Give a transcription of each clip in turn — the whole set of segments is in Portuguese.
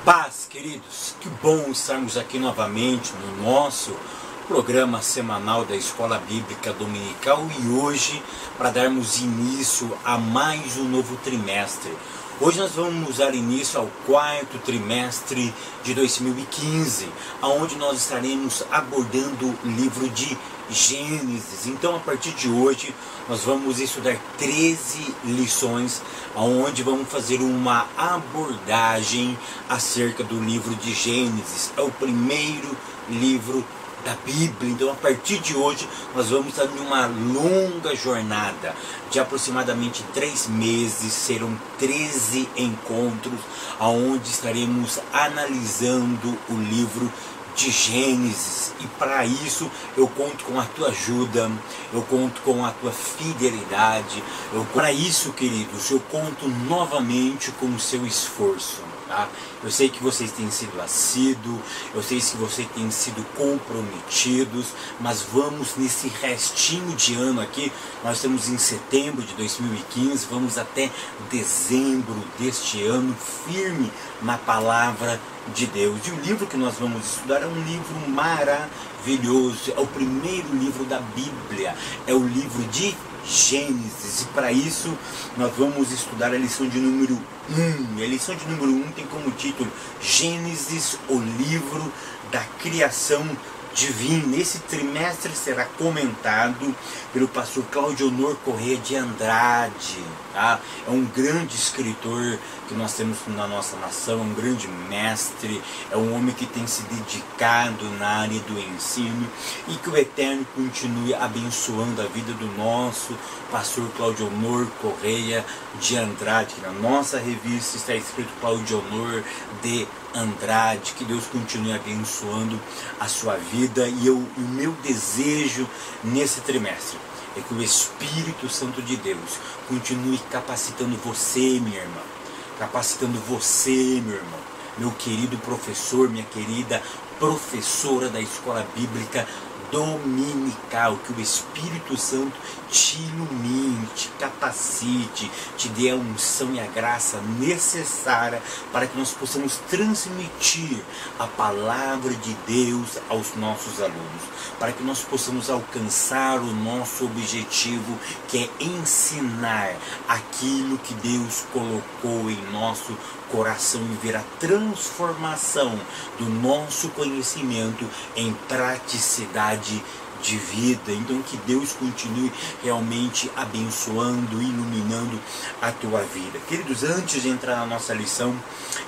Paz, queridos, que bom estarmos aqui novamente no nosso programa semanal da Escola Bíblica Dominical e hoje para darmos início a mais um novo trimestre. Hoje nós vamos dar início ao quarto trimestre de 2015, onde nós estaremos abordando o livro de Gênesis. Então, a partir de hoje, nós vamos estudar 13 lições, onde vamos fazer uma abordagem acerca do livro de Gênesis. É o primeiro livro da Bíblia. Então, a partir de hoje, nós vamos estar em uma longa jornada de aproximadamente 3 meses. Serão 13 encontros, onde estaremos analisando o livro de Gênesis, e para isso eu conto com a tua ajuda, eu conto com a tua fidelidade, para isso, queridos, eu conto novamente com o seu esforço, tá? Eu sei que vocês têm sido assíduos, eu sei que vocês têm sido comprometidos, mas vamos nesse restinho de ano aqui, nós estamos em setembro de 2015, vamos até dezembro deste ano, firme na palavra de Deus. E o livro que nós vamos estudar é um livro maravilhoso, é o primeiro livro da Bíblia, é o livro de Gênesis, e para isso nós vamos estudar a lição de número 1. A lição de número 1 tem como título Gênesis, o livro da criação divina. Esse trimestre será comentado pelo pastor Claudio Honor Corrêa de Andrade, tá? É um grande escritor que nós temos na nossa nação, um grande mestre, é um homem que tem se dedicado na área do ensino, e que o Eterno continue abençoando a vida do nosso pastor Claudio Honor Corrêa de Andrade, que na nossa revista está escrito Claudio Honor de Andrade. Que Deus continue abençoando a sua vida, e o meu desejo nesse trimestre é que o Espírito Santo de Deus continue capacitando você, minha irmã, capacitando você, meu irmão, meu querido professor, minha querida professora da Escola Bíblica Dominical. Que o Espírito Santo te ilumine, te capacite, te dê a unção e a graça necessária para que nós possamos transmitir a palavra de Deus aos nossos alunos, para que nós possamos alcançar o nosso objetivo, que é ensinar aquilo que Deus colocou em nosso coração e ver a transformação do nosso conhecimento em praticidade de vida. Então, que Deus continue realmente abençoando, iluminando a tua vida. Queridos, antes de entrar na nossa lição,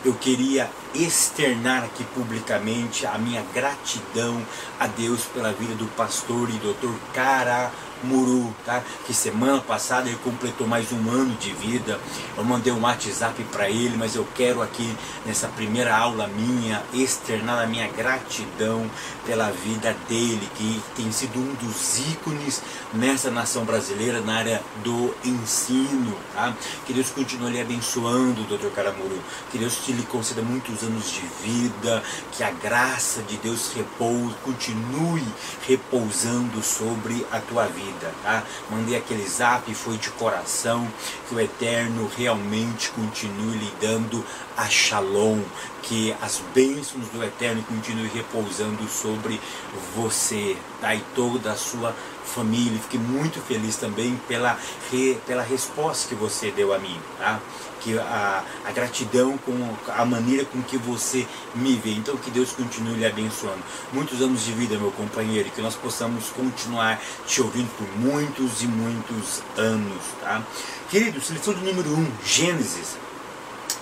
eu queria externar aqui publicamente a minha gratidão a Deus pela vida do pastor e doutor Caramuru, tá? Que semana passada ele completou mais um ano de vida. Eu mandei um WhatsApp para ele, mas eu quero aqui nessa primeira aula minha externar a minha gratidão pela vida dele, que tem sido um dos ícones nessa nação brasileira na área do ensino, tá? Que Deus continue lhe abençoando, doutor Caramuru, que Deus te lhe conceda muitos anos de vida, que a graça de Deus continue repousando sobre a tua vida, tá? Mandei aquele zap, foi de coração. Que o Eterno realmente continue lhe dando a shalom, que as bênçãos do Eterno continuem repousando sobre você, tá? E toda a sua família. Fiquei muito feliz também pela resposta que você deu a mim, tá? Que a gratidão com a maneira com que você me vê. Então, que Deus continue lhe abençoando. Muitos anos de vida, meu companheiro, que nós possamos continuar te ouvindo por muitos e muitos anos, tá? Queridos, lição de número 1, Gênesis,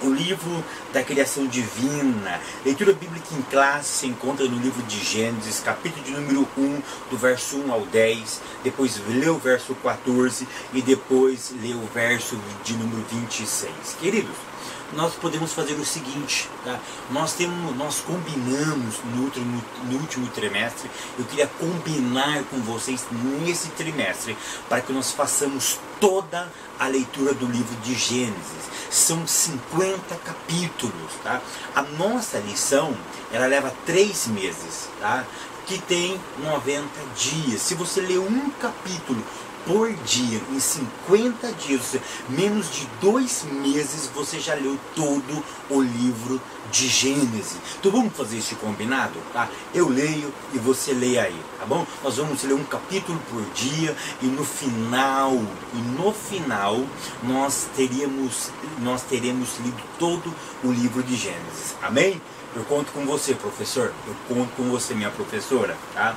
o livro da criação divina. Leitura bíblica em classe se encontra no livro de Gênesis, capítulo de número 1, do verso 1 ao 10, depois lê o verso 14 e depois lê o verso de número 26. Queridos, nós podemos fazer o seguinte, tá? Nós combinamos no último trimestre. Eu queria combinar com vocês nesse trimestre para que nós façamos toda a leitura do livro de Gênesis. São 50 capítulos, tá? A nossa lição, ela leva 3 meses, tá? Que tem 90 dias. Se você ler um capítulo por dia, em 50 dias, ou seja, menos de 2 meses, você já leu todo o livro de Gênesis. Então vamos fazer esse combinado, tá? Eu leio e você lê aí, tá bom? Nós vamos ler um capítulo por dia e no final nós teremos lido todo o livro de Gênesis. Amém? Eu conto com você, professor. Eu conto com você, minha professora, tá?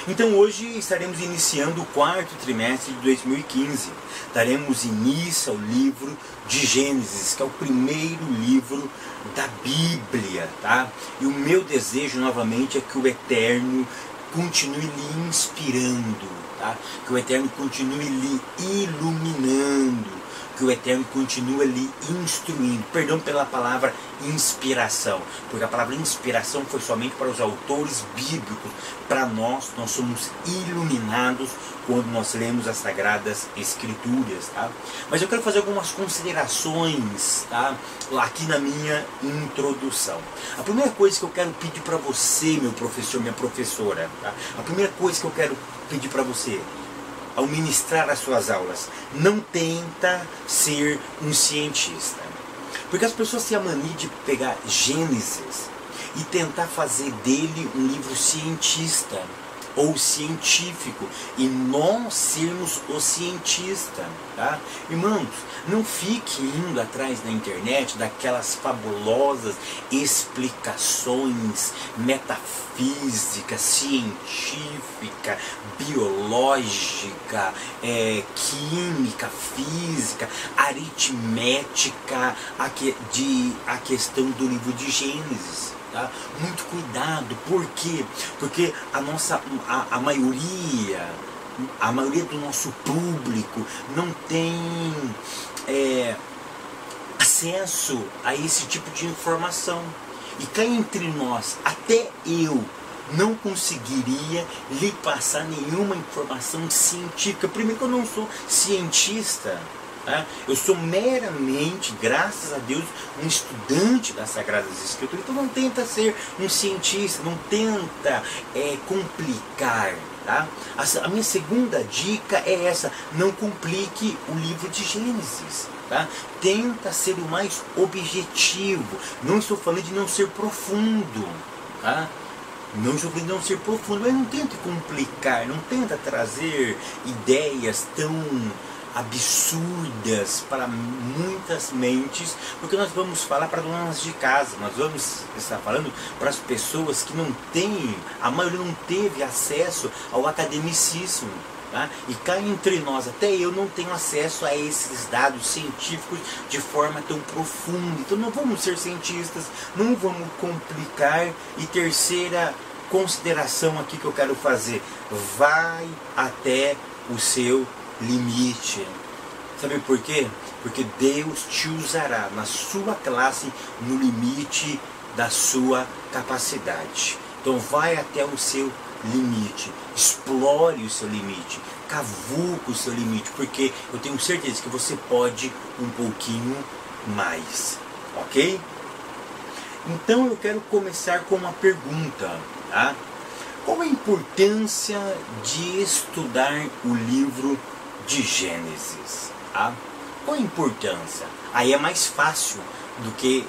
Então hoje estaremos iniciando o 4º trimestre de 2015. Daremos início ao livro de Gênesis, que é o primeiro livro da Bíblia, tá? E o meu desejo novamente é que o Eterno continue lhe inspirando, tá? Que o Eterno continue lhe iluminando, que o Eterno continue lhe instruindo. Perdão pela palavra inspiração, porque a palavra inspiração foi somente para os autores bíblicos. Para nós somos iluminados quando nós lemos as Sagradas Escrituras, tá? Mas eu quero fazer algumas considerações, tá? Aqui na minha introdução. A primeira coisa que eu quero pedir para você, meu professor, minha professora, tá? A primeira coisa que eu quero pedir para você, ao ministrar as suas aulas, não tenta ser um cientista. Porque as pessoas têm a mania de pegar Gênesis e tentar fazer dele um livro cientista ou científico, e nós sermos o cientista, tá? Irmãos, não fique indo atrás na internet daquelas fabulosas explicações metafísica, científica, biológica, química, física, aritmética, a questão do livro de Gênesis. Tá? Muito cuidado, por quê? Porque a maioria do nosso público não tem acesso a esse tipo de informação. E cá entre nós, até eu não conseguiria lhe passar nenhuma informação científica. Primeiro que eu não sou cientista. Eu sou meramente, graças a Deus, um estudante das Sagradas Escrituras. Então não tenta ser um cientista, não tenta complicar. Tá? A minha segunda dica é essa: não complique o livro de Gênesis. Tá? Tenta ser o mais objetivo. Não estou falando de não ser profundo. Tá? Não estou falando de não ser profundo, mas não tenta complicar, não tenta trazer ideias tão absurdas para muitas mentes, porque nós vamos falar para donas de casa, nós vamos estar falando para as pessoas que não têm, a maioria não teve acesso ao academicismo, tá? E cá entre nós, até eu não tenho acesso a esses dados científicos de forma tão profunda. Então não vamos ser cientistas, não vamos complicar. E terceira consideração aqui que eu quero fazer: vai até o seu limite. Sabe por quê? Porque Deus te usará na sua classe no limite da sua capacidade. Então vai até o seu limite, explore o seu limite, cavuque o seu limite, porque eu tenho certeza que você pode um pouquinho mais, ok? Então eu quero começar com uma pergunta, tá? Qual a importância de estudar o livro de Gênesis? Tá? Qual a importância? Aí é mais fácil do que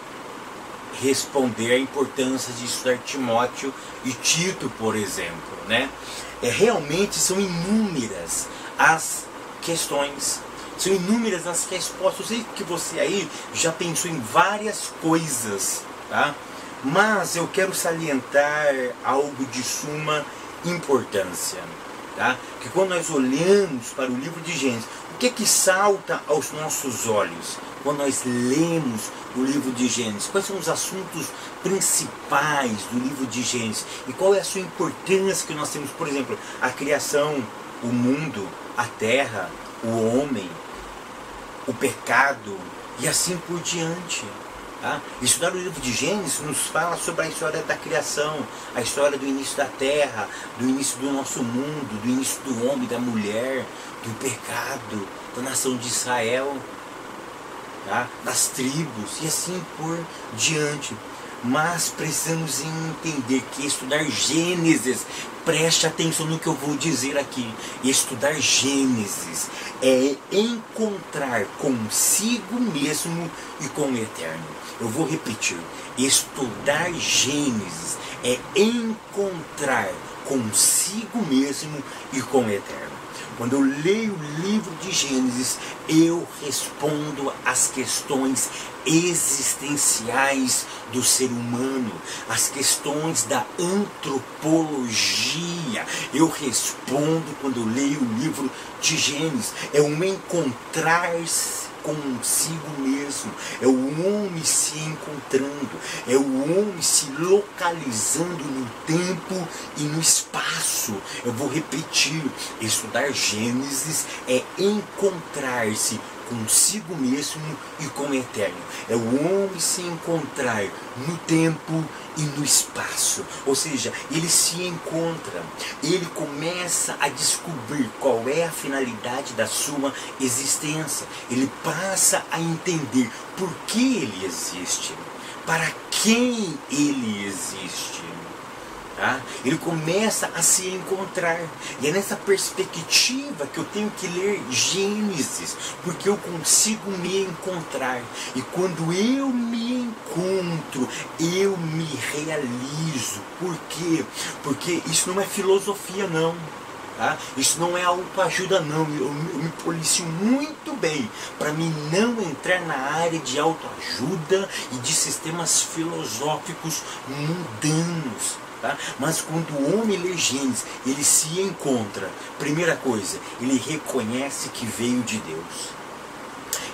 responder a importância de estudar Timóteo e Tito, por exemplo, né? Realmente são inúmeras as questões, são inúmeras as respostas. Eu sei que você aí já pensou em várias coisas, tá? Mas eu quero salientar algo de suma importância, tá? Que quando nós olhamos para o livro de Gênesis, o que é que salta aos nossos olhos quando nós lemos o livro de Gênesis? Quais são os assuntos principais do livro de Gênesis? E qual é a sua importância que nós temos? Por exemplo, a criação, o mundo, a terra, o homem, o pecado e assim por diante. Tá? Estudar o livro de Gênesis nos fala sobre a história da criação, a história do início da terra, do início do nosso mundo, do início do homem, da mulher, do pecado, da nação de Israel, tá? Das tribos e assim por diante. Mas precisamos entender que estudar Gênesis, preste atenção no que eu vou dizer aqui, estudar Gênesis é encontrar consigo mesmo e com o Eterno. Eu vou repetir, estudar Gênesis é encontrar consigo mesmo e com o Eterno. Quando eu leio o livro de Gênesis, eu respondo às questões existenciais do ser humano, as questões da antropologia. Eu respondo quando eu leio o livro de Gênesis. É um encontrar-se consigo mesmo, é o homem se encontrando, é o homem se localizando no tempo e no espaço. Eu vou repetir, estudar Gênesis é encontrar-se consigo mesmo e com o Eterno. É o homem se encontrar no tempo e no espaço. Ou seja, ele se encontra, ele começa a descobrir qual é a finalidade da sua existência. Ele passa a entender por que ele existe, para quem ele existe. Tá? Ele começa a se encontrar, e é nessa perspectiva que eu tenho que ler Gênesis, porque eu consigo me encontrar, e quando eu me encontro, eu me realizo. Por quê? Porque isso não é filosofia não, tá? Isso não é autoajuda não. Eu me policio muito bem para mim não entrar na área de autoajuda e de sistemas filosóficos mundanos. Tá? Mas quando o homem lê Gênesis, ele se encontra. Primeira coisa, ele reconhece que veio de Deus.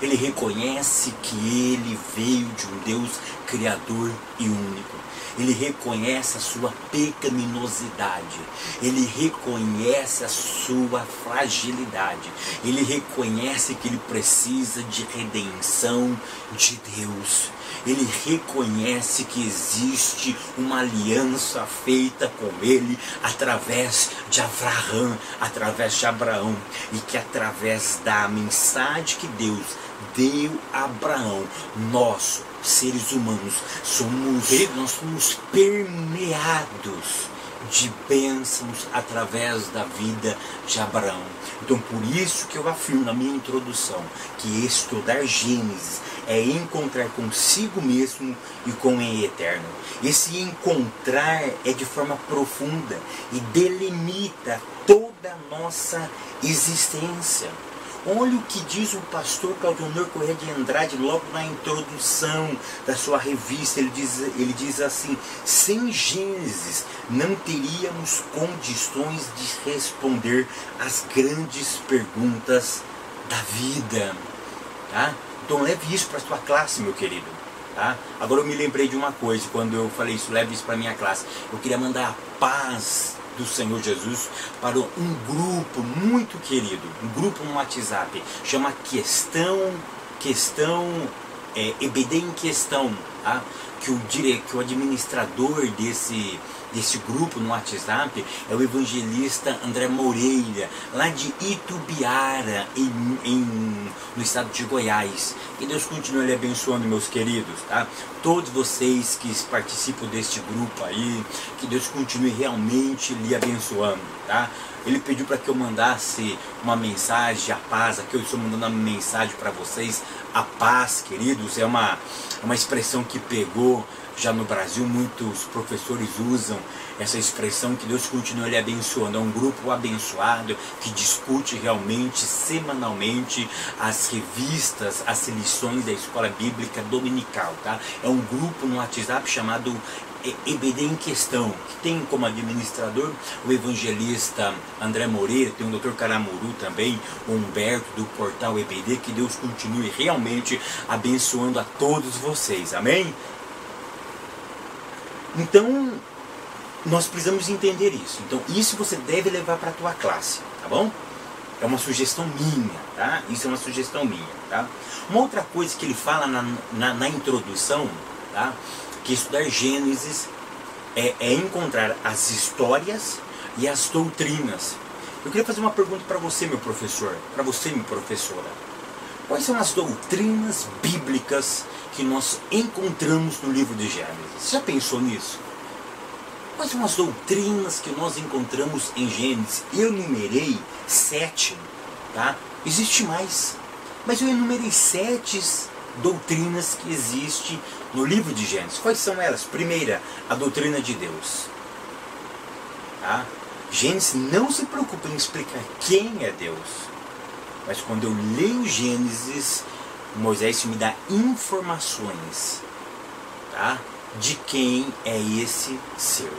Ele reconhece que ele veio de um Deus criador e único. Ele reconhece a sua pecaminosidade. Ele reconhece a sua fragilidade. Ele reconhece que ele precisa de redenção de Deus. Ele reconhece que existe uma aliança feita com ele através de Abraão, e que através da mensagem que Deus deu a Abraão, nós, seres humanos, somos permeados de bênçãos através da vida de Abraão. Então por isso que eu afirmo na minha introdução que estudar Gênesis é encontrar consigo mesmo e com o Eterno. Esse encontrar é de forma profunda e delimita toda a nossa existência. Olha o que diz o pastor Claudionor Corrêa de Andrade logo na introdução da sua revista. Ele diz assim: sem Gênesis não teríamos condições de responder às grandes perguntas da vida. Tá? Então leve isso para a sua classe, meu querido. Tá? Agora eu me lembrei de uma coisa, quando eu falei isso, leve isso para a minha classe. Eu queria mandar a paz do Senhor Jesus para um grupo muito querido, um grupo no WhatsApp, chama EBD em Questão, tá? que o administrador desse grupo no WhatsApp é o evangelista André Moreira, lá de Itubiara, no estado de Goiás. Que Deus continue lhe abençoando, meus queridos, tá? Todos vocês que participam deste grupo aí, que Deus continue realmente lhe abençoando, tá? Ele pediu para que eu mandasse uma mensagem, a paz. Aqui eu estou mandando uma mensagem para vocês. A paz, queridos, é uma expressão que pegou já no Brasil. Muitos professores usam essa expressão. Que Deus continue lhe abençoando. É um grupo abençoado que discute realmente, semanalmente, as revistas, as lições da Escola Bíblica Dominical, tá? É um grupo no WhatsApp chamado EBD em Questão, que tem como administrador o evangelista André Moreira, tem o Dr. Caramuru também, o Humberto do portal EBD. Que Deus continue realmente abençoando a todos vocês, amém? Então, nós precisamos entender isso. Então, isso você deve levar para a tua classe, tá bom? É uma sugestão minha, tá? Isso é uma sugestão minha, tá? Uma outra coisa que ele fala na introdução, tá? Que estudar Gênesis é encontrar as histórias e as doutrinas. Eu queria fazer uma pergunta para você, meu professor, para você, minha professora. Quais são as doutrinas bíblicas que nós encontramos no livro de Gênesis? Você já pensou nisso? Quais são as doutrinas que nós encontramos em Gênesis? Eu enumerei 7, tá? Existe mais, mas eu enumerei 7 doutrinas que existem no livro de Gênesis. Quais são elas? Primeira, a doutrina de Deus. Tá? Gênesis não se preocupa em explicar quem é Deus, mas quando eu leio Gênesis, Moisés me dá informações, tá? De quem é esse ser.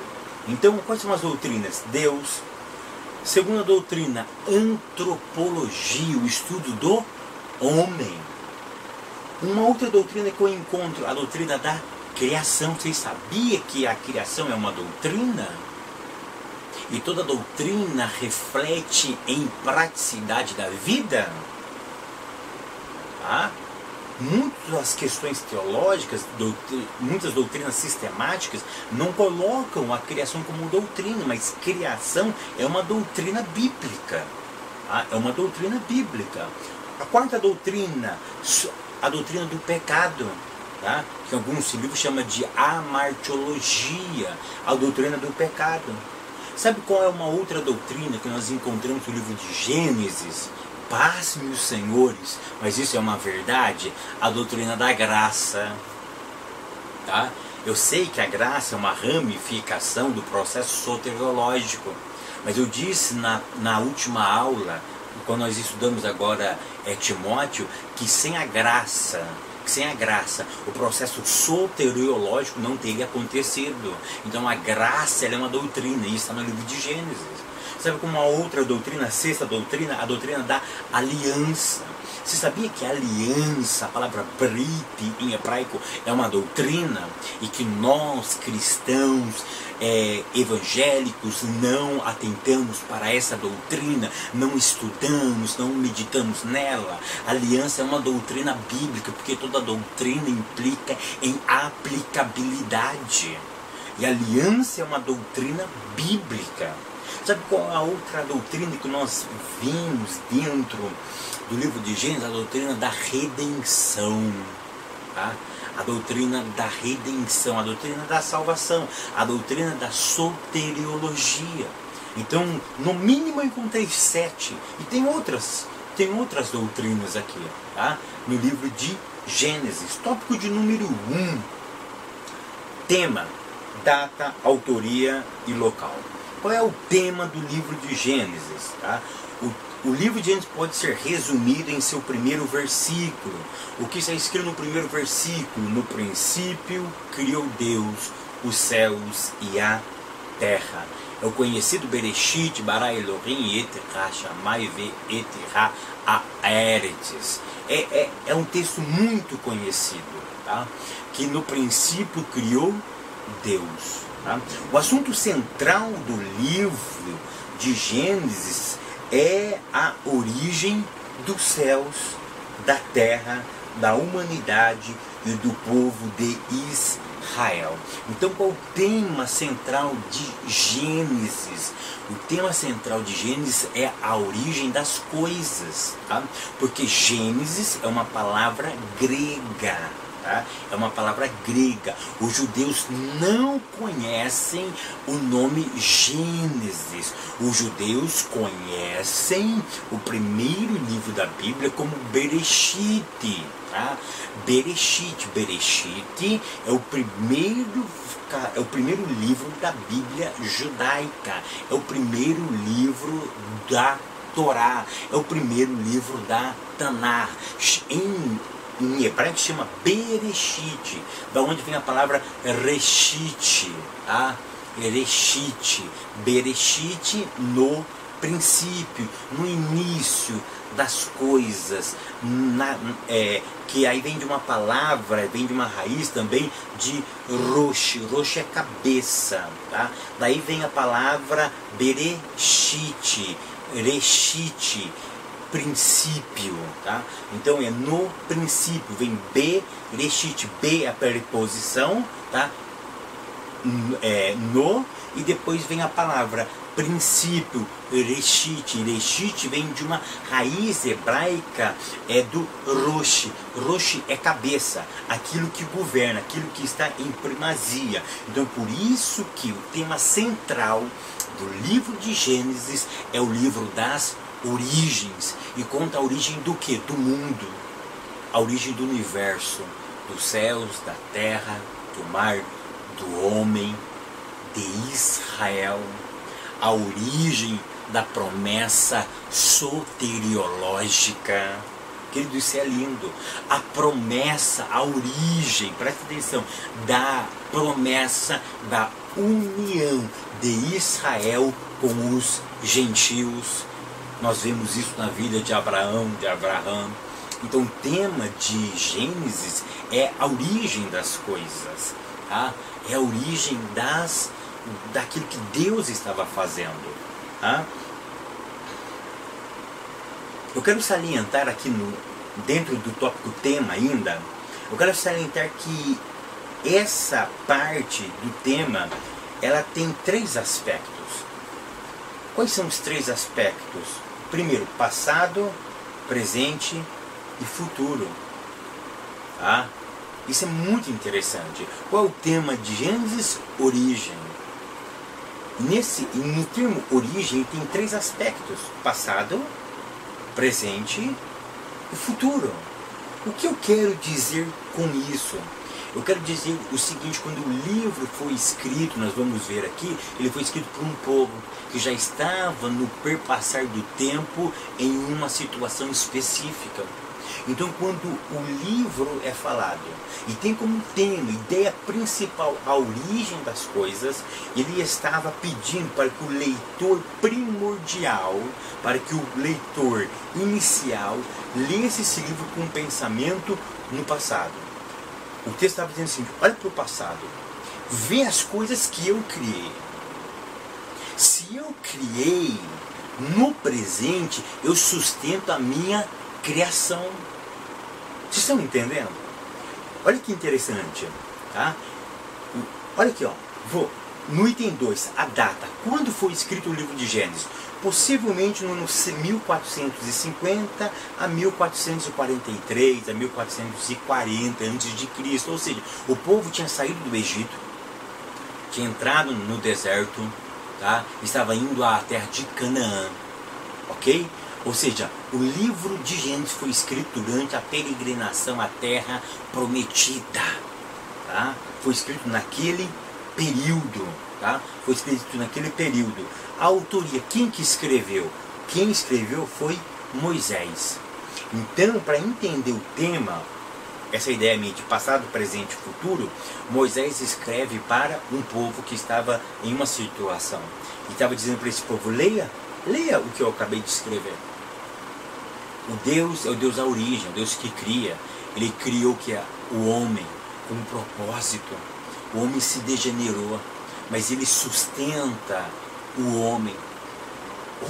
Então, quais são as doutrinas? Deus. Segunda doutrina, antropologia, o estudo do homem. Uma outra doutrina que eu encontro, a doutrina da criação. Você sabia que a criação é uma doutrina? E toda doutrina reflete em praticidade da vida? Tá? Muitas questões teológicas, muitas doutrinas sistemáticas não colocam a criação como doutrina, mas criação é uma doutrina bíblica. Tá? É uma doutrina bíblica. A quarta doutrina, a doutrina do pecado, tá? Que alguns livros chamam de amartiologia, a doutrina do pecado. Sabe qual é uma outra doutrina que nós encontramos no livro de Gênesis? Pasme os senhores, mas isso é uma verdade, a doutrina da graça. Tá? Eu sei que a graça é uma ramificação do processo soteriológico, mas eu disse na última aula, quando nós estudamos agora Timóteo, que sem a graça, o processo soteriológico não teria acontecido. Então a graça ela é uma doutrina, e isso está no livro de Gênesis. Sabe como uma outra doutrina, a sexta doutrina, a doutrina da aliança. Você sabia que a aliança, a palavra brit em hebraico, é uma doutrina? E que nós, cristãos, evangélicos, não atentamos para essa doutrina, não estudamos, não meditamos nela. A aliança é uma doutrina bíblica, porque toda doutrina implica em aplicabilidade. E a aliança é uma doutrina bíblica. Sabe qual é a outra doutrina que nós vimos dentro do livro de Gênesis? A doutrina da redenção. Tá? A doutrina da redenção, a doutrina da salvação, a doutrina da soteriologia. Então, no mínimo eu encontrei 7. E tem outras doutrinas aqui, tá? No livro de Gênesis. Tópico de número 1. Tema, data, autoria e local. Qual é o tema do livro de Gênesis? Tá? O livro de Gênesis pode ser resumido em seu primeiro versículo. O que está escrito no primeiro versículo? No princípio criou Deus os céus e a terra. É o conhecido Bereshit, bara Elohim, et ha shamai ve et ha haaretz. É um texto muito conhecido, tá? Que no princípio criou Deus. Tá? O assunto central do livro de Gênesis é a origem dos céus, da terra, da humanidade e do povo de Israel. Então, qual o tema central de Gênesis? O tema central de Gênesis é a origem das coisas, tá? Porque Gênesis é uma palavra grega. Tá? É uma palavra grega. Os judeus não conhecem o nome Gênesis. Os judeus conhecem o primeiro livro da Bíblia como Bereshit. Tá? Bereshit é o primeiro livro da Bíblia judaica. É o primeiro livro da Torá. É o primeiro livro da Tanar. Em hebraico se chama Bereshit, da onde vem a palavra Reshit, tá? Reshit, Bereshit, no princípio, no início das coisas, que aí vem de uma palavra, vem de uma raiz também de Rosh. Rosh é cabeça, tá? Daí vem a palavra Bereshit, Reshit, princípio, tá? Então é no princípio, vem Bereshit, B é a preposição, tá? no, e depois vem a palavra princípio, reshit. Reshit vem de uma raiz hebraica, do rosh. Rosh é cabeça, aquilo que governa, aquilo que está em primazia. Então por isso que o tema central do livro de Gênesis é o livro das origens. E conta a origem do que? Do mundo. A origem do universo, dos céus, da terra, do mar, do homem, de Israel. A origem da promessa soteriológica. Querido, isso é lindo. A promessa, a origem, presta atenção, da promessa da união de Israel com os gentios. Nós vemos isso na vida de Abraão, de Abraham. Então o tema de Gênesis é a origem das coisas, tá? É a origem daquilo que Deus estava fazendo, tá? Eu quero salientar aqui dentro do tópico tema ainda, eu quero salientar que essa parte do tema, ela tem 3 aspectos. Quais são os 3 aspectos? Primeiro, passado, presente e futuro. Tá? Isso é muito interessante. Qual é o tema de Gênesis? Origem. No termo origem tem 3 aspectos: passado, presente e futuro. O que eu quero dizer com isso? Eu quero dizer o seguinte: quando o livro foi escrito, nós vamos ver aqui, ele foi escrito por um povo que já estava no perpassar do tempo em uma situação específica. Então quando o livro é falado e tem como tema, ideia principal, a origem das coisas, ele estava pedindo para que o leitor primordial, para que o leitor inicial lesse esse livro com um pensamento no passado. O texto estava dizendo assim: olha para o passado, vê as coisas que eu criei. Se eu criei, no presente eu sustento a minha criação. Vocês estão entendendo? Olha que interessante, tá? Olha aqui, ó. No item 2, a data. Quando foi escrito o livro de Gênesis? Possivelmente no ano 1450 a 1443, a 1440 a.C. Ou seja, o povo tinha saído do Egito, tinha entrado no deserto, tá? Estava indo à terra de Canaã, ok? Ou seja, o livro de Gênesis foi escrito durante a peregrinação à terra prometida, tá? Foi escrito naquele período, tá? Foi escrito naquele período. A autoria, quem que escreveu? Quem escreveu foi Moisés. Então, para entender o tema, essa ideia minha de passado, presente e futuro, Moisés escreve para um povo que estava em uma situação. E estava dizendo para esse povo: leia o que eu acabei de escrever. O Deus é o Deus da origem, o Deus que cria. Ele criou que é o homem com um propósito. O homem se degenerou, mas ele sustenta o homem.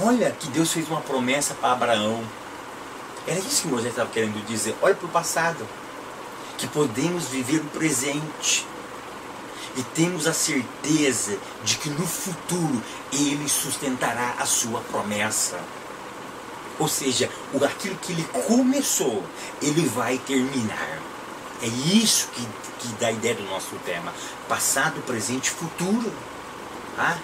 Olha que Deus fez uma promessa para Abraão. Era isso que Moisés estava querendo dizer. Olha para o passado, que podemos viver o presente e temos a certeza de que no futuro ele sustentará a sua promessa. Ou seja, aquilo que ele começou, ele vai terminar. É isso que dá a ideia do nosso tema: passado, presente e futuro. Ah,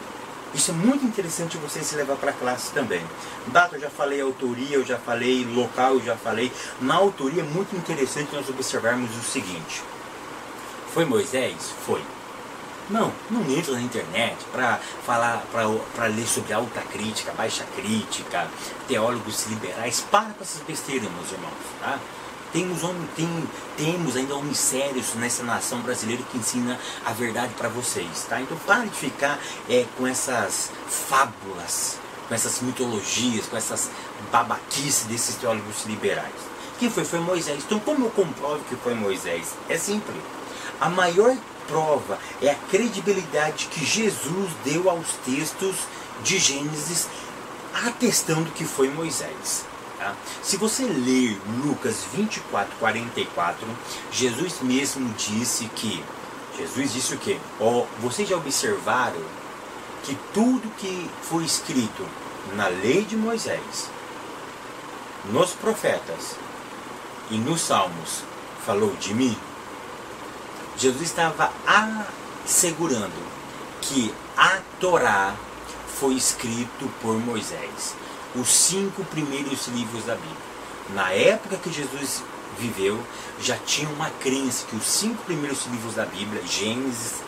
isso é muito interessante você se levar para a classe também. Data, eu já falei autoria, eu já falei local, eu já falei. Na autoria é muito interessante nós observarmos o seguinte: foi Moisés? Foi. Não entra na internet para falar, para ler sobre alta crítica, baixa crítica, teólogos liberais. Para com essas besteiras, meus irmãos, tá? Temos ainda homens sérios nessa nação brasileira que ensina a verdade para vocês, tá? Então pare de ficar com essas fábulas, com essas mitologias, com essas babaquices desses teólogos liberais. Quem foi? Foi Moisés. Então como eu comprovo que foi Moisés? É simples. A maior prova é a credibilidade que Jesus deu aos textos de Gênesis, atestando que foi Moisés. Tá? Se você ler Lucas 24:44, Jesus mesmo disse que Jesus disse o quê? Vocês já observaram que tudo que foi escrito na lei de Moisés, nos profetas e nos salmos falou de mim? Jesus estava assegurando que a Torá foi escrito por Moisés, os 5 primeiros livros da Bíblia. Na época que Jesus viveu, já tinha uma crença que os 5 primeiros livros da Bíblia, Gênesis,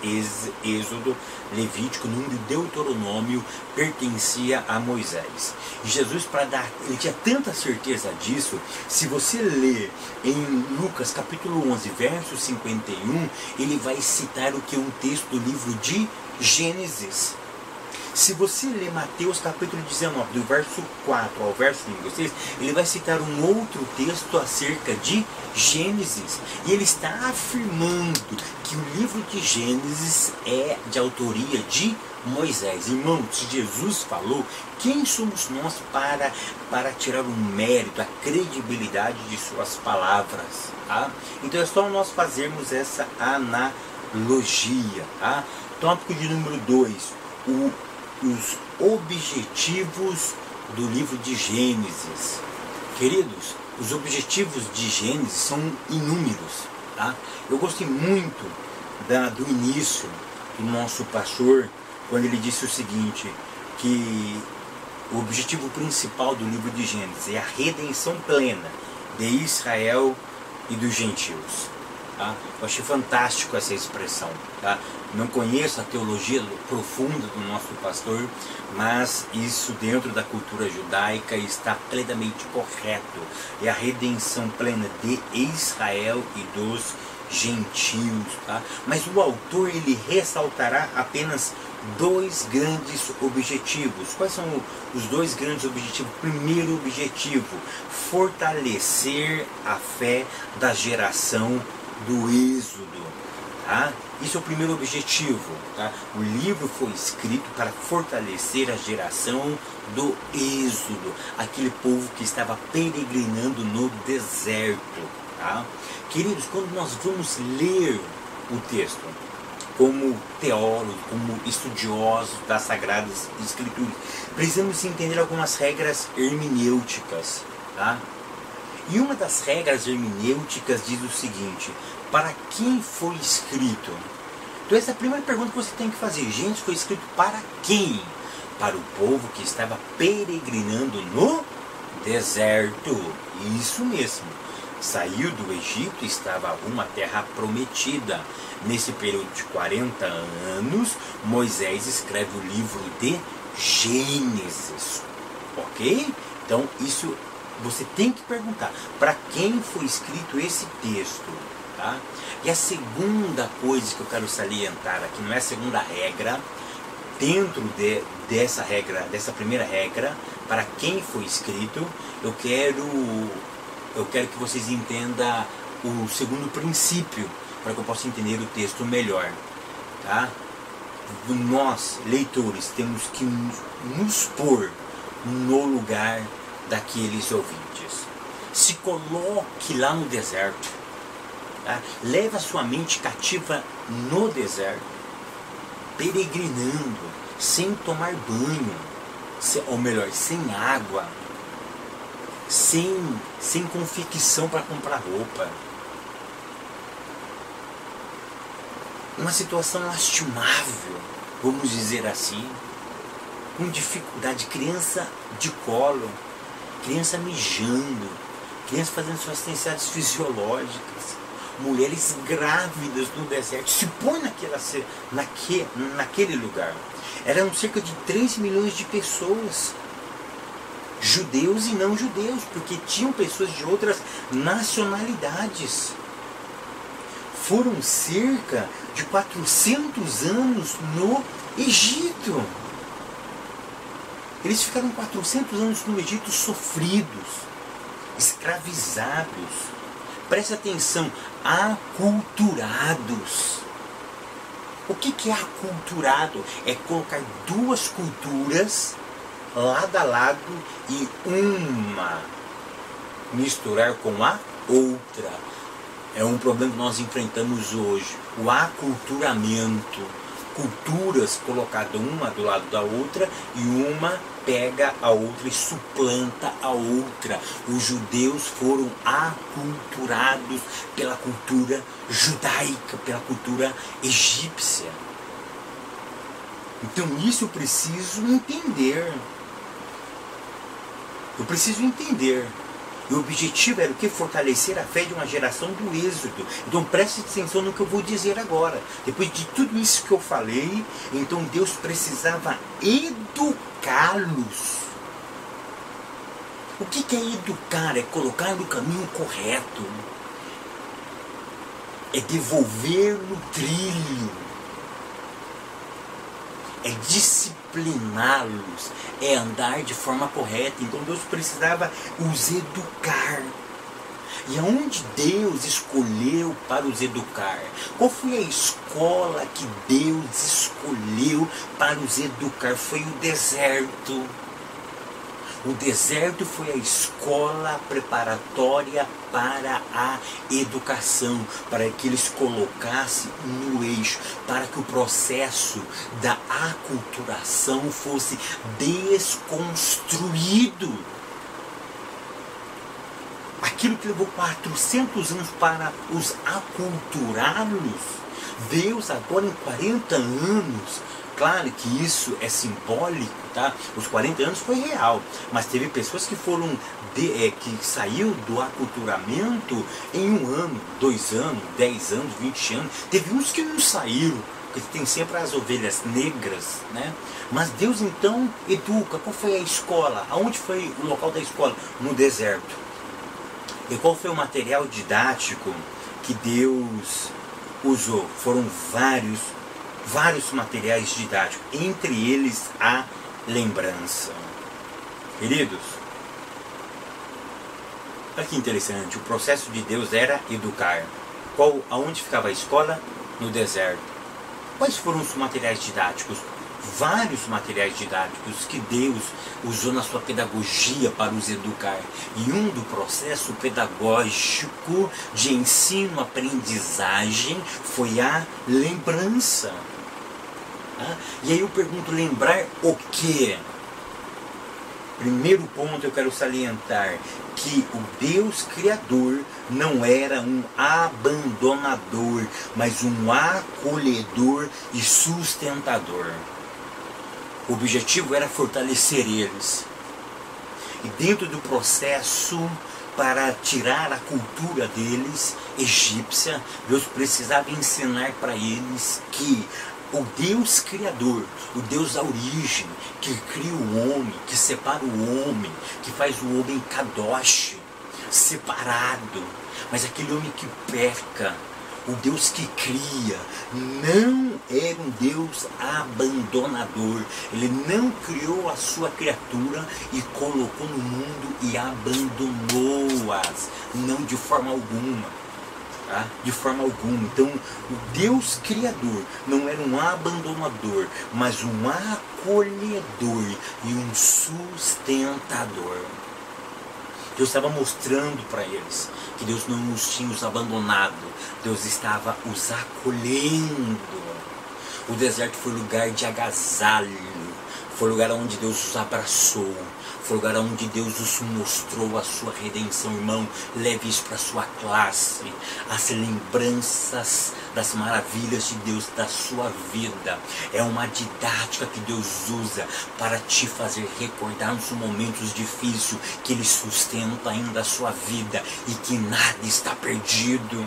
Êxodo, Levítico, Número e Deuteronômio, pertencia a Moisés. E Jesus, ele tinha tanta certeza disso, se você ler em Lucas capítulo 11, verso 51, ele vai citar o que? Um texto do livro de Gênesis. Se você ler Mateus capítulo 19, do verso 4 ao verso 56, ele vai citar um outro texto acerca de Gênesis. E ele está afirmando que o livro de Gênesis é de autoria de Moisés. Irmão, se Jesus falou, quem somos nós para tirar o mérito, a credibilidade de suas palavras? Tá? Então é só nós fazermos essa analogia. Tá? Tópico de número 2. Os objetivos do livro de Gênesis. Queridos, os objetivos de Gênesis são inúmeros. Tá? Eu gostei muito do início do nosso pastor, quando ele disse o seguinte, que o objetivo principal do livro de Gênesis é a redenção plena de Israel e dos gentios. Tá? Eu achei fantástico essa expressão. Tá? Não conheço a teologia profunda do nosso pastor, mas isso dentro da cultura judaica está plenamente correto. É a redenção plena de Israel e dos gentios. Tá? Mas o autor ele ressaltará apenas 2 grandes objetivos. Quais são os 2 grandes objetivos? Primeiro objetivo, fortalecer a fé da geração do Êxodo. Tá? Isso é o primeiro objetivo. Tá? O livro foi escrito para fortalecer a geração do Êxodo, aquele povo que estava peregrinando no deserto. Tá? Queridos, quando nós vamos ler o texto, como teólogos, como estudiosos das Sagradas Escrituras, precisamos entender algumas regras hermenêuticas. Tá? E uma das regras hermenêuticas diz o seguinte: para quem foi escrito? Então essa é a primeira pergunta que você tem que fazer. Gente, foi escrito para quem? Para o povo que estava peregrinando no deserto. Isso mesmo. Saiu do Egito e estava rumo à terra prometida. Nesse período de 40 anos, Moisés escreve o livro de Gênesis. Ok? Então isso você tem que perguntar, para quem foi escrito esse texto? Tá? E a segunda coisa que eu quero salientar aqui, não é a segunda regra, dentro dessa regra, dessa primeira regra, para quem foi escrito, eu quero que vocês entendam o segundo princípio, para que eu possa entender o texto melhor. Tá? Nós, leitores, temos que nos pôr no lugar daqueles ouvintes. Se coloque lá no deserto. Tá? Leva sua mente cativa no deserto, peregrinando, sem tomar banho, ou melhor, sem água, sem confecção para comprar roupa. Uma situação lastimável, vamos dizer assim, com dificuldade, criança de colo, criança mijando, criança fazendo suas necessidades fisiológicas, mulheres grávidas no deserto. Se põe naquele lugar. Eram cerca de 3 milhões de pessoas, judeus e não judeus, porque tinham pessoas de outras nacionalidades. Foram cerca de 400 anos no Egito. Eles ficaram 400 anos no Egito sofridos, escravizados. Preste atenção, aculturados. O que é aculturado? É colocar 2 culturas lado a lado e uma misturar com a outra. É um problema que nós enfrentamos hoje, o aculturamento. Culturas colocadas uma do lado da outra e uma pega a outra e suplanta a outra. Os judeus foram aculturados pela cultura judaica, pela cultura egípcia. Então isso eu preciso entender. Eu preciso entender. E o objetivo era o que? Fortalecer a fé de uma geração do êxodo. Então preste atenção no que eu vou dizer agora. Depois de tudo isso que eu falei, então Deus precisava educá-los. O que é educar? É colocar no caminho correto. É devolver no trilho. É discipliná-los, é andar de forma correta. Então Deus precisava os educar. E aonde Deus escolheu para os educar? Qual foi a escola que Deus escolheu para os educar? Foi o deserto. O deserto foi a escola preparatória para a educação, para que eles colocassem no eixo, para que o processo da aculturação fosse desconstruído. Aquilo que levou 400 anos para os aculturá-los, Deus agora em 40 anos, claro que isso é simbólico, tá? Os 40 anos foi real, mas teve pessoas que foram que saiu do aculturamento em 1 ano, 2 anos, 10 anos, 20 anos. Teve uns que não saíram, porque tem sempre as ovelhas negras, né? Mas Deus então educa. Qual foi a escola? Aonde foi o local da escola? No deserto. E qual foi o material didático que Deus usou? Foram vários materiais didáticos, entre eles a lembrança. Queridos, olha que interessante, o processo de Deus era educar. Aonde ficava a escola? No deserto. Quais foram os materiais didáticos? Vários materiais didáticos que Deus usou na sua pedagogia para os educar. E um do processo pedagógico de ensino-aprendizagem foi a lembrança. E aí eu pergunto, lembrar o quê? Primeiro ponto eu quero salientar que o Deus Criador não era um abandonador, mas um acolhedor e sustentador. O objetivo era fortalecer eles. E dentro do processo, para tirar a cultura deles, egípcia, Deus precisava ensinar para eles que o Deus Criador, o Deus da origem, que cria o homem, que separa o homem, que faz o homem kadosh, separado, mas aquele homem que peca, o Deus que cria, não era um Deus abandonador. Ele não criou a sua criatura e colocou no mundo e abandonou-as, não de forma alguma. Tá? De forma alguma. Então, o Deus Criador não era um abandonador, mas um acolhedor e um sustentador. Deus estava mostrando para eles que Deus não os tinha os abandonado, Deus estava os acolhendo. O deserto foi lugar de agasalho, foi lugar onde Deus os abraçou, foi lugar onde Deus os mostrou a sua redenção. Irmão, leve isso para a sua classe, as lembranças das maravilhas de Deus da sua vida. É uma didática que Deus usa para te fazer recordar nos momentos difíceis que Ele sustenta ainda a sua vida e que nada está perdido.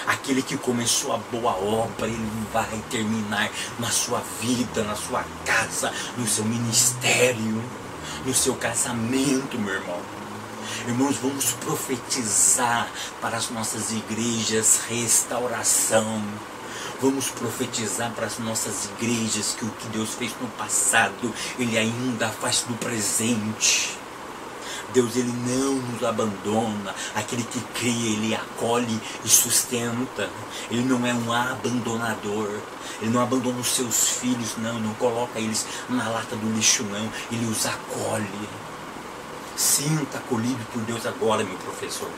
Aquele que começou a boa obra, Ele vai terminar na sua vida, na sua casa, no seu ministério, no seu casamento, meu irmão. Irmãos, vamos profetizar para as nossas igrejas restauração. Vamos profetizar para as nossas igrejas que o que Deus fez no passado, Ele ainda faz no presente. Deus, Ele não nos abandona. Aquele que cria, Ele acolhe e sustenta. Ele não é um abandonador. Ele não abandona os seus filhos, não coloca eles na lata do lixo, não. Ele os acolhe. Sinta acolhido por Deus agora, meu professor.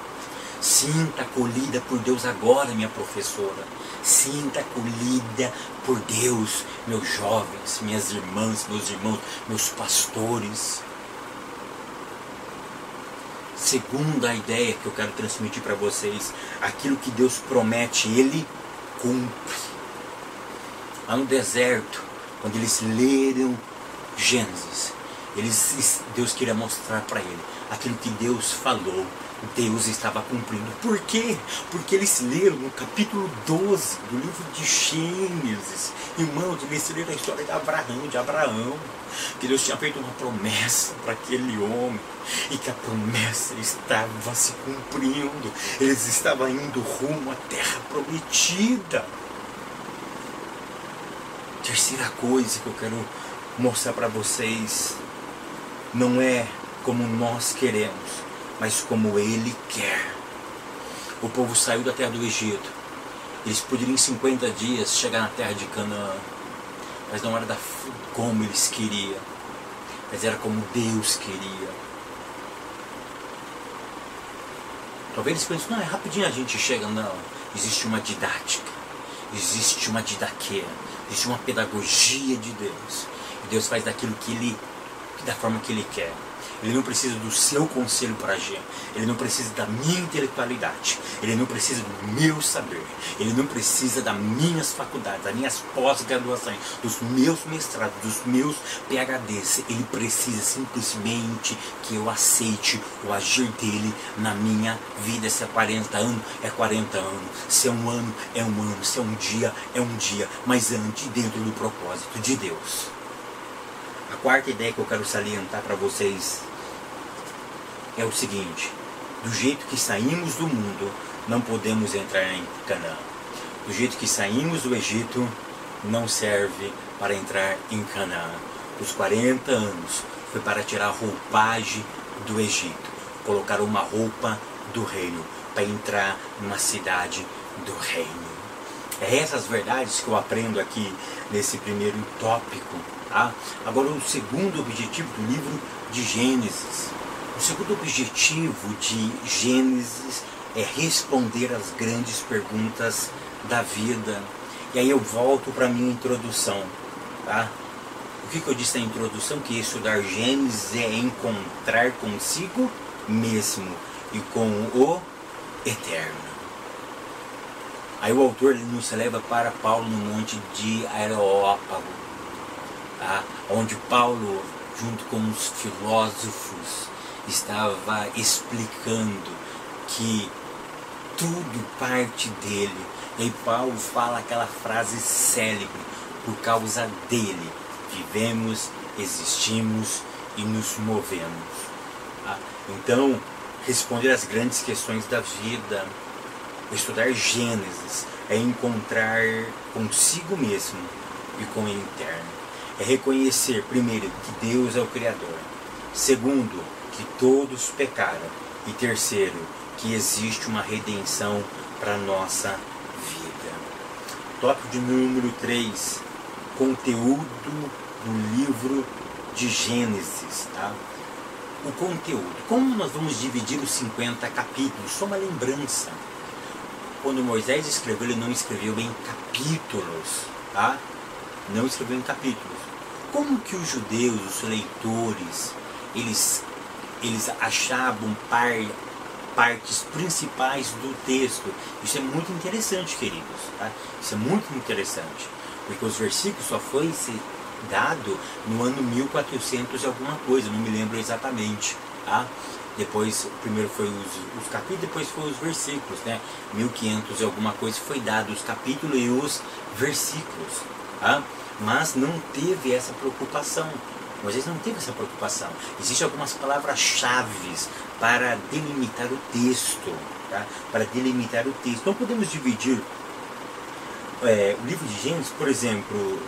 Sinta acolhida por Deus agora, minha professora. Sinta acolhida por Deus, meus jovens, minhas irmãs, meus irmãos, meus pastores. Segunda ideia que eu quero transmitir para vocês, aquilo que Deus promete, Ele cumpre. Lá no deserto, quando eles leram Gênesis, Deus queria mostrar para ele aquilo que Deus falou. Deus estava cumprindo. Por quê? Porque eles leram no capítulo 12 do livro de Gênesis. Irmãos, eles leram a história de Abraão, que Deus tinha feito uma promessa para aquele homem, e que a promessa estava se cumprindo. Eles estavam indo rumo à terra prometida. Terceira coisa que eu quero mostrar para vocês, não é como nós queremos, mas como Ele quer. O povo saiu da terra do Egito. Eles poderiam em 50 dias chegar na terra de Canaã, mas não era como eles queriam, mas era como Deus queria. Talvez eles pensem, não, é rapidinho a gente chega. Não, existe uma didática, existe uma didaquê, existe uma pedagogia de Deus. E Deus faz daquilo da forma que Ele quer. Ele não precisa do seu conselho para agir. Ele não precisa da minha intelectualidade. Ele não precisa do meu saber. Ele não precisa das minhas faculdades, das minhas pós-graduações, dos meus mestrados, dos meus PhDs. Ele precisa simplesmente que eu aceite o agir dele na minha vida. Se é 40 anos, é 40 anos. Se é um ano, é um ano. Se é um dia, é um dia. Mas antes, dentro do propósito de Deus. A quarta ideia que eu quero salientar para vocês é o seguinte: do jeito que saímos do mundo, não podemos entrar em Canaã. Do jeito que saímos do Egito, não serve para entrar em Canaã. Os 40 anos foi para tirar a roupagem do Egito, colocar uma roupa do reino, para entrar numa cidade do reino. É essas verdades que eu aprendo aqui nesse primeiro tópico. Tá? Agora, o segundo objetivo do livro de Gênesis. O segundo objetivo de Gênesis é responder às grandes perguntas da vida. E aí eu volto para a minha introdução. Tá? O que eu disse na introdução? Que estudar Gênesis é encontrar consigo mesmo e com o Eterno. Aí o autor nos leva para Paulo no monte de Areópago, tá? Onde Paulo, junto com os filósofos, estava explicando que tudo parte dele. E aí Paulo fala aquela frase célebre: por causa dele vivemos, existimos e nos movemos. Tá? Então, responder às grandes questões da vida, estudar Gênesis, é encontrar consigo mesmo e com o Eterno. É reconhecer, primeiro, que Deus é o Criador. Segundo, que todos pecaram. E terceiro, que existe uma redenção para a nossa vida. Tópico de número 3. Conteúdo do livro de Gênesis. Tá? O conteúdo. Como nós vamos dividir os 50 capítulos? Só uma lembrança. Quando Moisés escreveu, ele não escreveu em capítulos. Tá? Não escreveu em capítulos. Como que os judeus, os leitores, eles achavam partes principais do texto? Isso é muito interessante, queridos. Tá? Isso é muito interessante. Porque os versículos só foi dado no ano 1400 e alguma coisa, não me lembro exatamente. Tá? Depois, primeiro foi os capítulos, depois foi os versículos, né? 1500 e alguma coisa foi dado os capítulos e os versículos. Tá? Mas não teve essa preocupação. Moisés não teve essa preocupação. Existem algumas palavras-chave para delimitar o texto. Tá? Para delimitar o texto. Então podemos dividir o livro de Gênesis, por exemplo.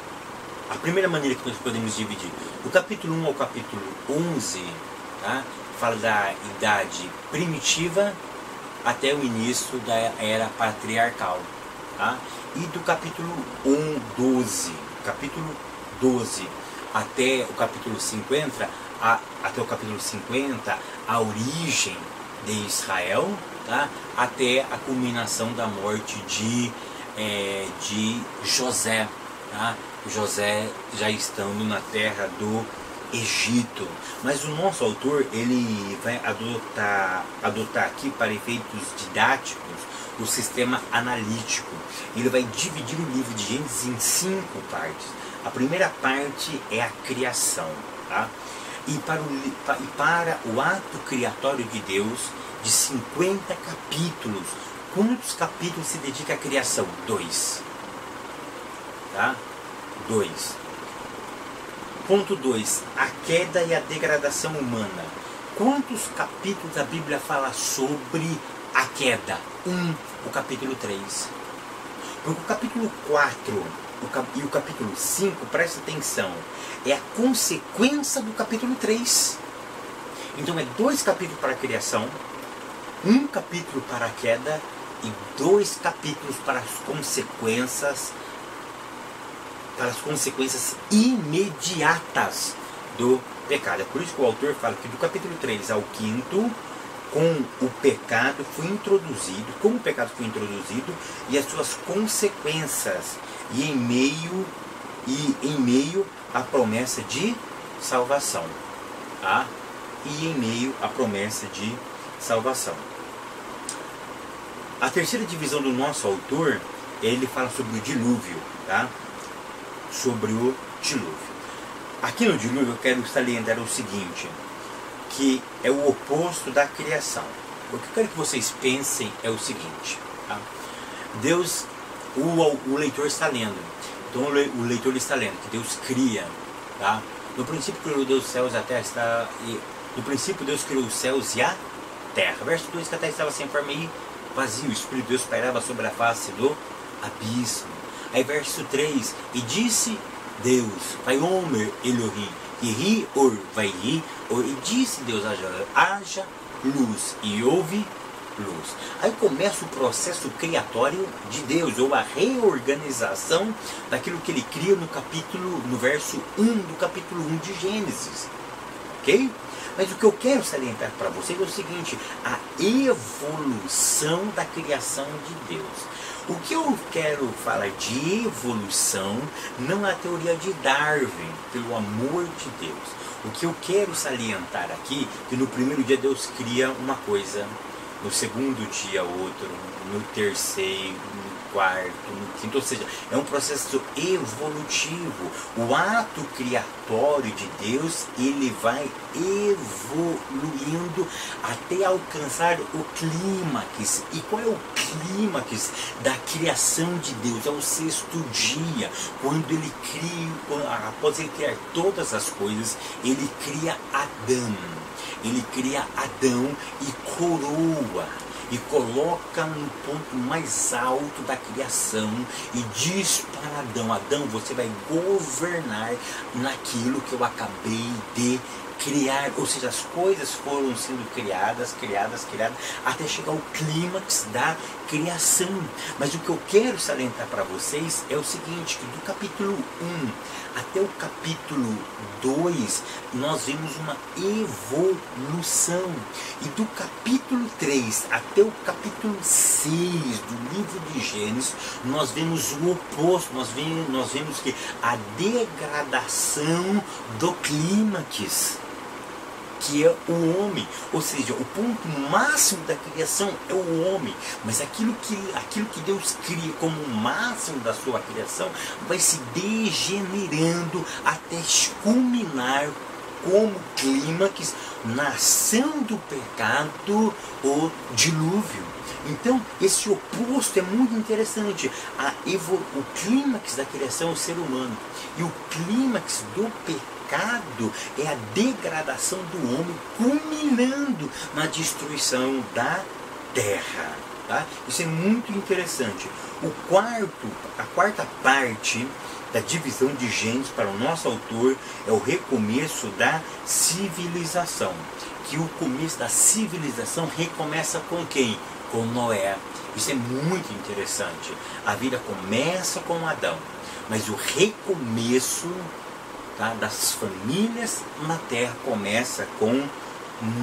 A primeira maneira que nós podemos dividir: do capítulo 1 ao capítulo 11, tá? Fala da idade primitiva até o início da era patriarcal. Tá? E do capítulo 12 até o capítulo 50, a origem de Israel, tá? Até a culminação da morte de José, tá? José já estando na terra do Egito. Mas o nosso autor, ele vai adotar aqui, para efeitos didáticos, o sistema analítico. Ele vai dividir o livro de Gênesis em 5 partes. A primeira parte é a criação, tá? E para o ato criatório de Deus, de 50 capítulos, quantos capítulos se dedica à criação? 2. Tá? 2. Ponto 2. A queda e a degradação humana. Quantos capítulos a Bíblia fala sobre a queda? 1. O capítulo 3. Porque o capítulo 4 e o capítulo 5, presta atenção, é a consequência do capítulo 3. Então é 2 capítulos para a criação, 1 capítulo para a queda e 2 capítulos para as consequências imediatas do pecado. É por isso que o autor fala que do capítulo 3 ao 5º, com o pecado foi introduzido, como o pecado foi introduzido e as suas consequências, e em meio a promessa de salvação, tá? E em meio a promessa de salvação. A terceira divisão do nosso autor, ele fala sobre o dilúvio, tá? Sobre o dilúvio. Aqui no dilúvio eu quero salientar o seguinte, que é o oposto da criação. O que eu quero que vocês pensem é o seguinte, tá? Deus, o leitor está lendo. Então o leitor está lendo que Deus cria, tá? No princípio criou Deus os céus e a terra no princípio Deus criou os céus e a terra. Verso 2, que a terra estava sem forma e vazio, o Espírito de Deus pairava sobre a face do abismo. Aí verso 3, e disse Deus, vai Omer Elohim, e ri or vai rir, e disse Deus, haja luz, e houve luz. Aí começa o processo criatório de Deus, ou a reorganização daquilo que ele cria no verso 1 do capítulo 1 de Gênesis. Ok? Mas o que eu quero salientar para vocês é o seguinte, a evolução da criação de Deus. O que eu quero falar de evolução não é a teoria de Darwin, pelo amor de Deus. O que eu quero salientar aqui, que no primeiro dia Deus cria uma coisa, no segundo dia outro, no terceiro, no quarto, no quinto, ou seja, é um processo evolutivo. O ato criatório de Deus, ele vai evoluindo até alcançar o clímax. E qual é o clímax da criação de Deus? É o 6º dia, quando ele cria, após ele criar todas as coisas, ele cria Adão. Ele cria Adão e coroa, e coloca no ponto mais alto da criação, e diz para Adão, Adão, você vai governar naquilo que eu acabei de criar. Ou seja, as coisas foram sendo criadas, até chegar ao clímax da criação. Mas o que eu quero salientar para vocês é o seguinte, que do capítulo 1 até o capítulo 2, nós vemos uma evolução. E do capítulo 3 até o capítulo 6 do livro de Gênesis, nós vemos o oposto. Nós vemos que a degradação do clímax, que é o homem. Ou seja, o ponto máximo da criação é o homem. Mas aquilo que Deus cria como o máximo da sua criação vai se degenerando até culminar como clímax na ação do pecado, o dilúvio. Então, esse oposto é muito interessante. O clímax da criação é o ser humano. E o clímax do pecado é a degradação do homem, culminando na destruição da terra. Tá? Isso é muito interessante. A quarta parte da divisão de Gênesis para o nosso autor é o recomeço da civilização. Que o começo da civilização recomeça com quem? Com Noé. Isso é muito interessante. A vida começa com Adão, mas o recomeço, tá, das famílias na terra começa com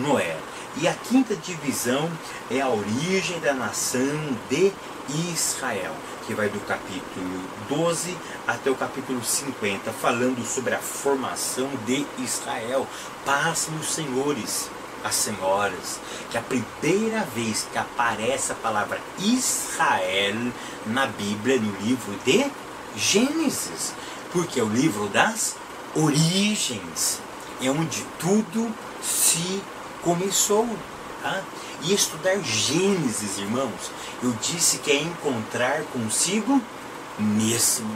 Noé. E a quinta divisão é a origem da nação de Israel, que vai do capítulo 12 até o capítulo 50, falando sobre a formação de Israel. Passem os senhores, as senhoras, que a primeira vez que aparece a palavra Israel na Bíblia, no livro de Gênesis, porque é o livro das origens, é onde tudo se começou. Tá? E estudar Gênesis, irmãos, eu disse que é encontrar consigo mesmo.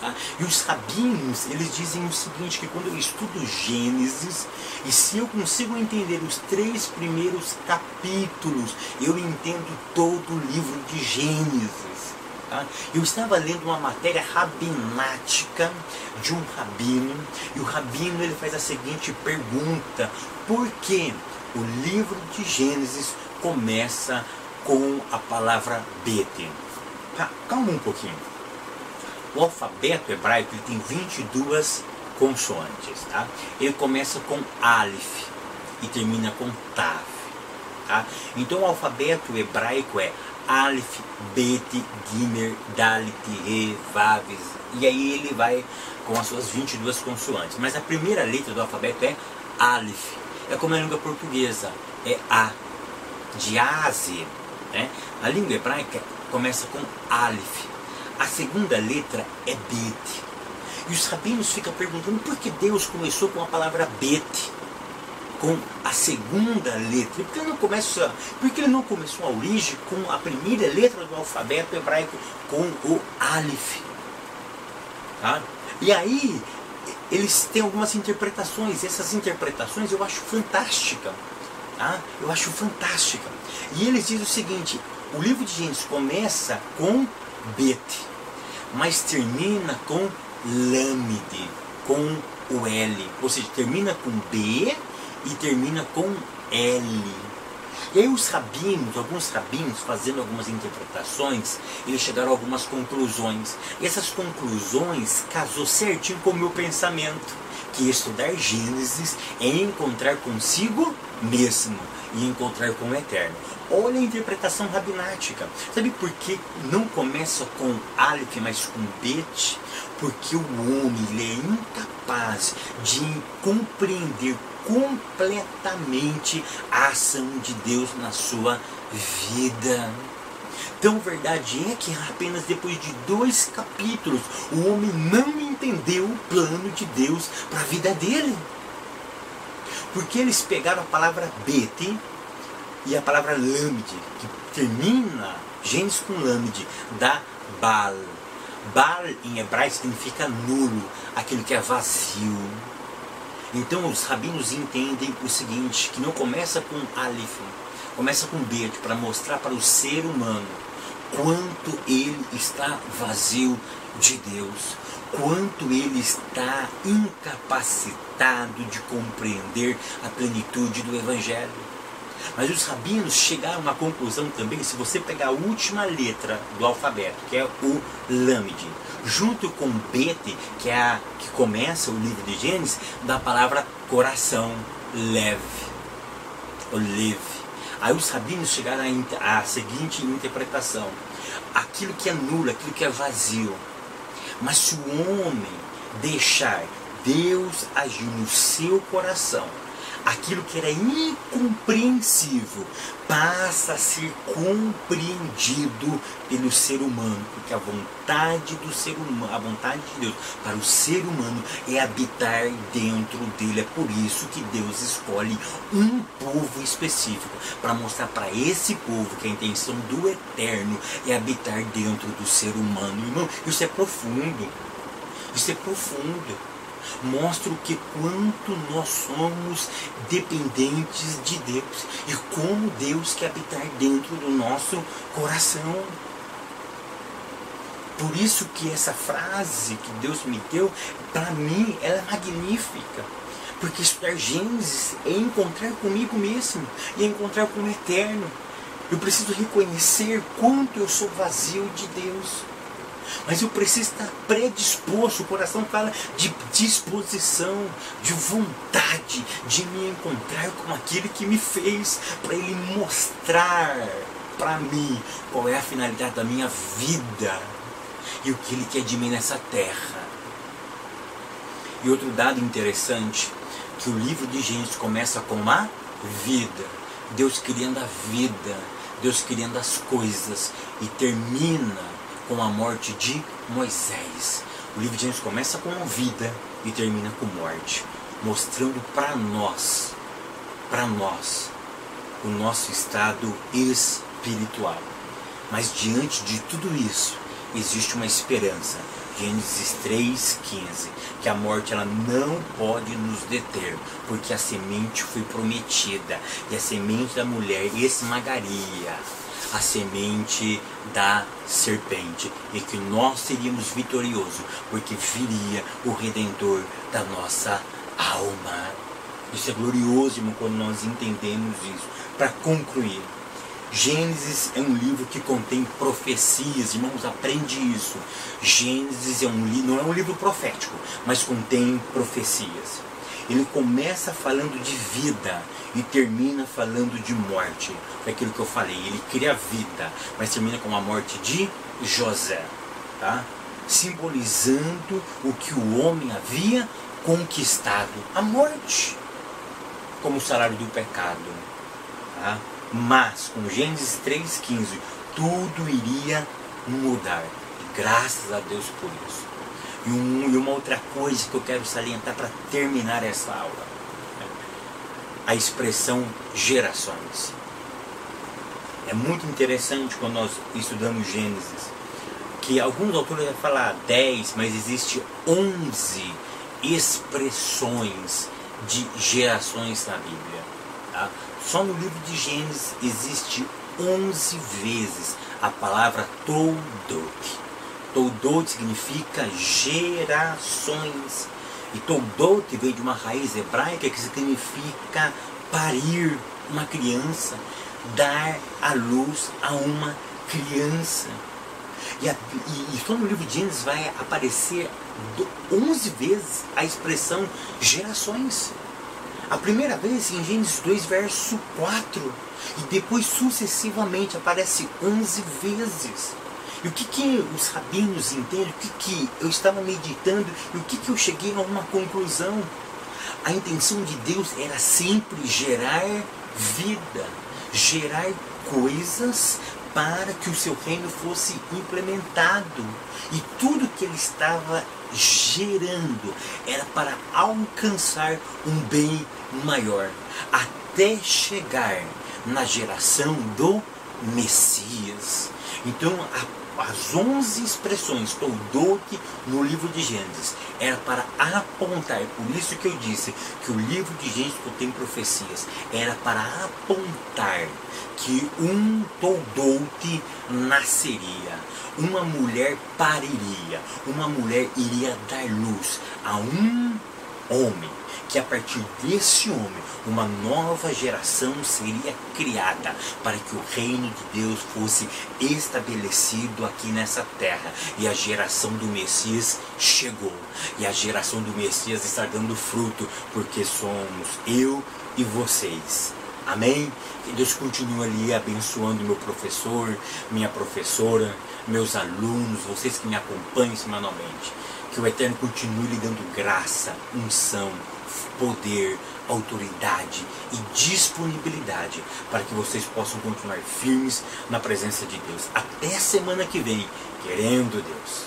Tá? E os rabinos, eles dizem o seguinte, que quando eu estudo Gênesis, e se eu consigo entender os 3 primeiros capítulos, eu entendo todo o livro de Gênesis. Tá? Eu estava lendo uma matéria rabinática de um rabino, e o rabino ele faz a seguinte pergunta: por que o livro de Gênesis começa com a palavra Bet? Calma um pouquinho. O alfabeto hebraico ele tem 22 consoantes. Tá? Ele começa com Aleph e termina com Tav. Tá? Então o alfabeto hebraico é Aleph, Bet, Gimer, Dalet, He, Vav, e aí ele vai com as suas 22 consoantes. Mas a primeira letra do alfabeto é Aleph. É como a língua portuguesa, é A, de A a Z. Né? A língua hebraica começa com Aleph. A segunda letra é Bet. E os rabinos ficam perguntando por que Deus começou com a palavra Bet, com a segunda letra. Por que ele não começou a origem com a primeira letra do alfabeto hebraico, com o Aleph? Tá? E aí, eles têm algumas interpretações. Essas interpretações eu acho fantástica. Tá? Eu acho fantástica. E eles dizem o seguinte: o livro de Gênesis começa com Bet, mas termina com Lamed, com o L. Ou seja, termina com B e termina com L. E aí os rabinos, alguns rabinos, fazendo algumas interpretações, eles chegaram a algumas conclusões. E essas conclusões casou certinho com o meu pensamento, que estudar Gênesis é encontrar consigo mesmo e encontrar com o Eterno. Olha a interpretação rabinática. Sabe por que não começa com Aleph, mas com Bet? Porque o homem ele é incapaz de compreender completamente a ação de Deus na sua vida. Então, verdade é que apenas depois de 2 capítulos o homem não entendeu o plano de Deus para a vida dele. Porque eles pegaram a palavra Bet e a palavra Lamed, que termina Gênesis com Lamed, dá Baal. Baal em hebraico significa nulo, aquilo que é vazio. Então os rabinos entendem o seguinte, que não começa com Aleph, começa com Bet, para mostrar para o ser humano quanto ele está vazio de Deus, quanto ele está incapacitado de compreender a plenitude do Evangelho. Mas os rabinos chegaram a uma conclusão também, se você pegar a última letra do alfabeto, que é o Lamed, junto com Bet, que é a que começa o livro de Gênesis, da palavra coração, Lev, o Lev. Aí os rabinos chegaram à seguinte interpretação: aquilo que é nulo, aquilo que é vazio. Mas se o homem deixar Deus agir no seu coração, aquilo que era incompreensível passa a ser compreendido pelo ser humano, porque a vontade do ser humano, a vontade de Deus para o ser humano é habitar dentro dele. É por isso que Deus escolhe um povo específico, para mostrar para esse povo que a intenção do Eterno é habitar dentro do ser humano. Irmão, isso é profundo. Isso é profundo. Mostra o que quanto nós somos dependentes de Deus e como Deus quer habitar dentro do nosso coração. Por isso que essa frase que Deus me deu, para mim, ela é magnífica. Porque estudar Gênesis é encontrar comigo mesmo e encontrar com o Eterno. Eu preciso reconhecer quanto eu sou vazio de Deus. mas eu preciso estar predisposto. O coração fala de disposição, de vontade de me encontrar com aquele que me fez, para ele mostrar para mim qual é a finalidade da minha vida e o que ele quer de mim nessa terra. E outro dado interessante, que o livro de Gênesis começa com a vida, Deus criando a vida, Deus criando as coisas, e termina com a morte de Moisés. O livro de Gênesis começa com a vida e termina com morte, mostrando para nós, o nosso estado espiritual. Mas diante de tudo isso, existe uma esperança. Gênesis 3,15, que a morte ela não pode nos deter, porque a semente foi prometida, e a semente da mulher esmagaria a semente da serpente, e que nós seríamos vitoriosos, porque viria o Redentor da nossa alma. Isso é glorioso, irmão, quando nós entendemos isso. Para concluir, Gênesis é um livro que contém profecias, irmãos, aprende isso. Gênesis não é um livro profético, mas contém profecias. Ele começa falando de vida e termina falando de morte. Foi aquilo que eu falei, ele cria vida, mas termina com a morte de José, tá? Simbolizando o que o homem havia conquistado, a morte, como o salário do pecado, tá? Mas com Gênesis 3,15 tudo iria mudar, e graças a Deus por isso. E uma outra coisa que eu quero salientar para terminar essa aula, a expressão gerações. É muito interessante quando nós estudamos Gênesis, que alguns autores vão falar 10, mas existe 11 expressões de gerações na Bíblia, tá? Só no livro de Gênesis existe 11 vezes a palavra Toldot. Toldot significa gerações. E Toldot veio de uma raiz hebraica que significa parir uma criança, dar à luz a uma criança. E só no livro de Gênesis vai aparecer 11 vezes a expressão gerações. A primeira vez em Gênesis 2, verso 4. E depois sucessivamente aparece 11 vezes. E o que os rabinos entendem, o que eu estava meditando e o que eu cheguei a uma conclusão. A intenção de Deus era sempre gerar vida, gerar coisas para que o seu reino fosse implementado. E tudo que ele estava gerando era para alcançar um bem maior, até chegar na geração do Messias. Então as 11 expressões Toldot no livro de Gênesis era para apontar, por isso que eu disse que o livro de Gênesis contém profecias, era para apontar que um Toldot nasceria, uma mulher pariria, uma mulher iria dar luz a um homem, que a partir desse homem uma nova geração seria criada para que o reino de Deus fosse estabelecido aqui nessa terra. E a geração do Messias chegou, e a geração do Messias está dando fruto, porque somos eu e vocês. Amém? Que Deus continue ali abençoando meu professor, minha professora, meus alunos, vocês que me acompanham semanalmente. Que o Eterno continue lhe dando graça, unção, poder, autoridade e disponibilidade para que vocês possam continuar firmes na presença de Deus. Até semana que vem, querendo Deus.